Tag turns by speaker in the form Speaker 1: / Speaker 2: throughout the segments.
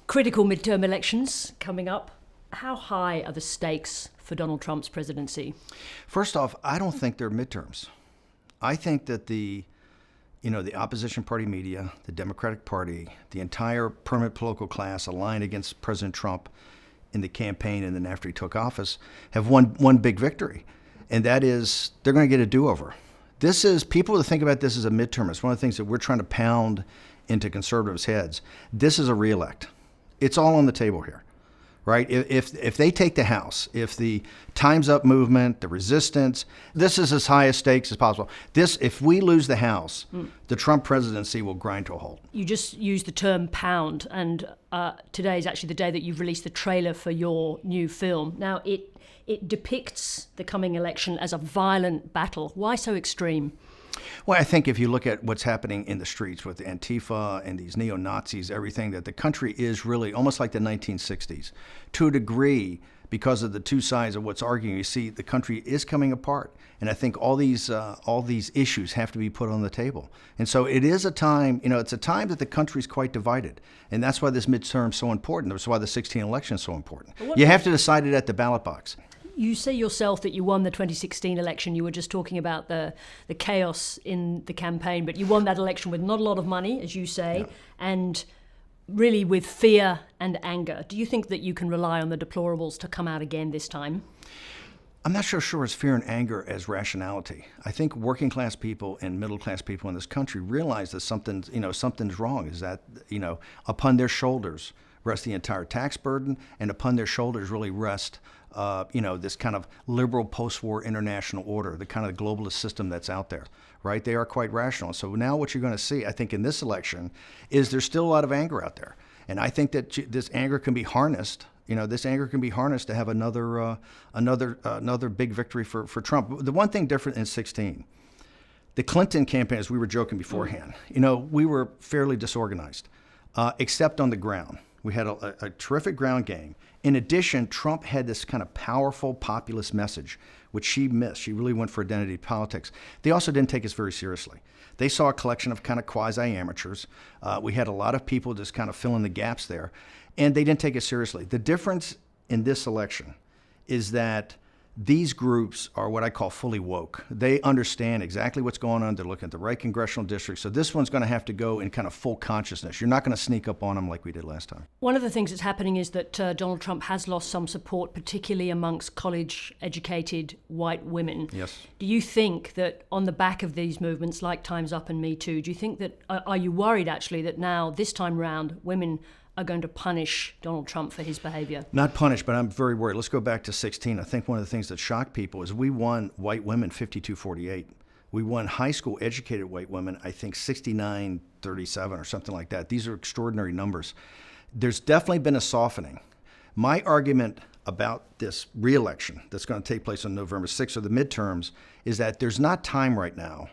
Speaker 1: Critical midterm elections coming up. How high are the stakes for Donald Trump's presidency?
Speaker 2: First off, I don't think they're midterms. I think that the opposition party media, the Democratic Party, the entire permanent political class aligned against President Trump in the campaign and then after he took office have won one big victory, and that is they're going to get a do-over. This is, people that think about this as a midterm, it's one of the things that we're trying to pound into conservatives' heads. This is a reelect. It's all on the table here, right? If they take the House, if the Time's Up movement, the resistance, this is as high a stakes as possible. If we lose the House, the Trump presidency will grind to a halt.
Speaker 1: You just used the term pound, and today is actually the day that you've released the trailer for your new film. Now, it depicts the coming election as a violent battle. Why so extreme?
Speaker 2: Well, I think if you look at what's happening in the streets with Antifa and these neo-Nazis, everything, that the country is really almost like the 1960s. To a degree, because of the two sides of what's arguing, you see the country is coming apart. And I think all these issues have to be put on the table. And so it is a time, it's a time that the country's quite divided. And that's why this midterm is so important. That's why the 2016 election is so important. You have to decide it at the ballot box.
Speaker 1: You say yourself that you won the 2016 election. You were just talking about the chaos in the campaign, but you won that election with not a lot of money, as you say, and really with fear and anger. Do you think that you can rely on the deplorables to come out again this time?
Speaker 2: I'm not so sure it's fear and anger as rationality. I think working class people and middle class people in this country realize that something's wrong, is that, upon their shoulders rest the entire tax burden, and upon their shoulders really rest this kind of liberal post-war international order, the kind of globalist system that's out there, right? They are quite rational. So now what you're going to see, I think, in this election is there's still a lot of anger out there. And I think that this anger can be harnessed. To have another big victory for Trump. The one thing different in 2016, the Clinton campaign, as we were joking beforehand, we were fairly disorganized, except on the ground. We had a terrific ground game. In addition, Trump had this kind of powerful populist message, which she missed. She really went for identity politics. They also didn't take us very seriously. They saw a collection of kind of quasi-amateurs. We had a lot of people just kind of filling the gaps there, and they didn't take us seriously. The difference in this election is that these groups are what I call fully woke. They understand exactly what's going on. They're looking at the right congressional district. So this one's going to have to go in kind of full consciousness. You're not going to sneak up on them like we did last time.
Speaker 1: One of the things that's happening is that Donald Trump has lost some support, particularly amongst college-educated white women.
Speaker 2: Yes.
Speaker 1: Do you think that on the back of these movements like Time's Up and Me Too, do you think that, are you worried actually that now, this time round, women are going to punish Donald Trump for his behavior? Not
Speaker 2: punish, but I'm very worried. Let's go back to 2016. I think one of the things that shocked people is we won white women 52-48. We won high school educated white women, I think 69-37 or something like that. These are extraordinary numbers. There's definitely been a softening. My argument about this re-election that's going to take place on November 6th, or the midterms, is that there's not time right now,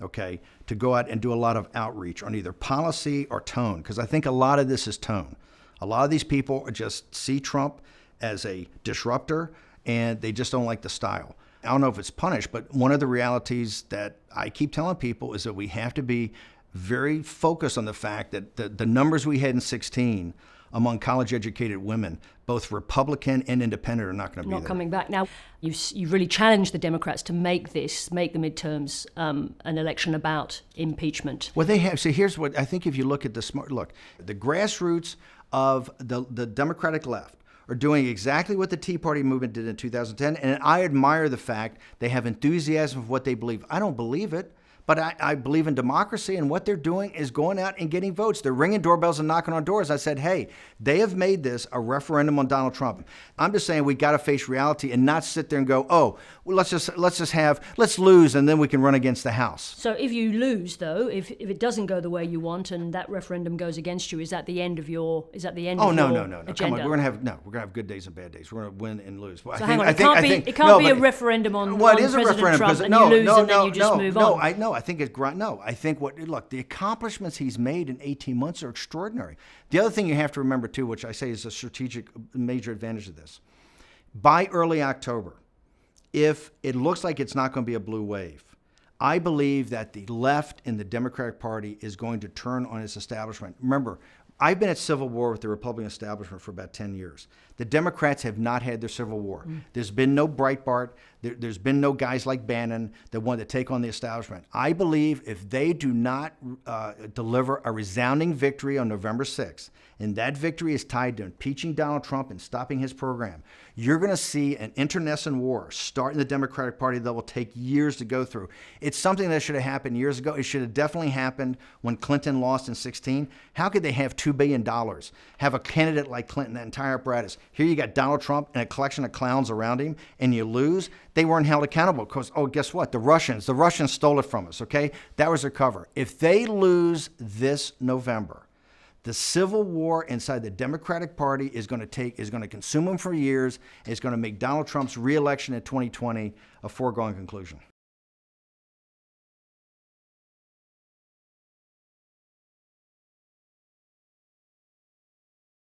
Speaker 2: okay, to go out and do a lot of outreach on either policy or tone, because I think a lot of this is tone. A lot of these people just see Trump as a disruptor, and they just don't like the style. I don't know if it's punished, but one of the realities that I keep telling people is that we have to be very focused on the fact that the numbers we had in 2016 among college-educated women, both Republican and independent, are not going to be there.
Speaker 1: Not coming back. Now, you've really challenged the Democrats to make the midterms an election about impeachment.
Speaker 2: Well, they have. So here's what I think. If you look at the grassroots of the Democratic left are doing exactly what the Tea Party movement did in 2010, and I admire the fact they have enthusiasm for what they believe. I don't believe it. But I believe in democracy, and what they're doing is going out and getting votes. They're ringing doorbells and knocking on doors. I said, hey, they have made this a referendum on Donald Trump. I'm just saying we got to face reality and not sit there and go, oh, well, let's lose and then we can run against the House.
Speaker 1: So if you lose, though, if it doesn't go the way you want and that referendum goes against you, is that the end of your agenda?
Speaker 2: No. Come on, we're gonna have good days and bad days. We're gonna win and lose.
Speaker 1: Well, so hang on, it can't be a referendum on President Trump and you lose and then you just move on.
Speaker 2: I think the accomplishments he's made in 18 months are extraordinary. The other thing you have to remember, too, which I say is a strategic major advantage of this, by early October, if it looks like it's not going to be a blue wave, I believe that the left in the Democratic Party is going to turn on its establishment. Remember, I've been at civil war with the Republican establishment for about 10 years. The Democrats have not had their civil war. There's been no Breitbart. There's been no guys like Bannon that wanted to take on the establishment. I believe if they do not deliver a resounding victory on November 6th, and that victory is tied to impeaching Donald Trump and stopping his program, you're going to see an internecine war start in the Democratic Party that will take years to go through. It's something that should have happened years ago. It should have definitely happened when Clinton lost in 2016. How could they have $2 billion, have a candidate like Clinton, that entire apparatus? Here you got Donald Trump and a collection of clowns around him, and you lose. They weren't held accountable because, oh, guess what? The Russians stole it from us, okay? That was their cover. If they lose this November, the civil war inside the Democratic Party is going to consume them for years. It's going to make Donald Trump's reelection in 2020 a foregone conclusion.